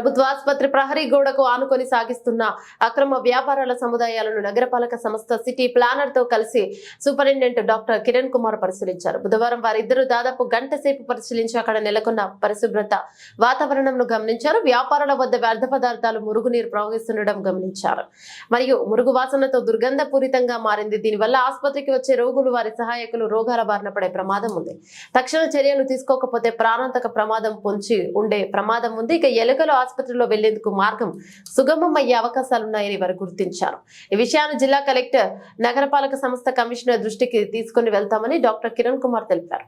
ప్రభుత్వ ఆసుపత్రి ప్రహరీ గోడకు ఆనుకొని సాగిస్తున్న అక్రమ వ్యాపారాల సముదాయాలను నగరపాలక సంస్థ సిటీ ప్లానర్ తో కలిసి సూపరింటెండెంట్ డాక్టర్ కిరణ్ కుమార్ పరిశీలించారు. బుధవారం వారిద్దరూ దాదాపు గంట సేపు పరిశీలించి అక్కడ నెలకొన్న పరిశుభ్రత వాతావరణంను గమనించారు. వ్యాపారాల వద్ద వ్యర్థ పదార్థాలు మురుగునీరు ప్రవహిస్తుండడం గమనించారు. మరియు మురుగు వాసనతో దుర్గంధపూరితంగా మారింది. దీనివల్ల ఆసుపత్రికి వచ్చే రోగులు వారి సహాయకులు రోగాల బారిన పడే ప్రమాదం ఉంది. తక్షణ చర్యలు తీసుకోకపోతే ప్రాణాంతక ప్రమాదం పొంచి ఉండే ప్రమాదం ఉంది. ఇక ఎలుకలు ఆసుపత్రిలో వెళ్లేందుకు మార్గం సుగమం అయ్యే అవకాశాలున్నాయని వారు గుర్తించారు. ఈ విషయాన్ని జిల్లా కలెక్టర్ నగరపాలక సంస్థ కమిషనర్ దృష్టికి తీసుకుని వెళ్తామని డాక్టర్ కిరణ్ కుమార్ తెలిపారు.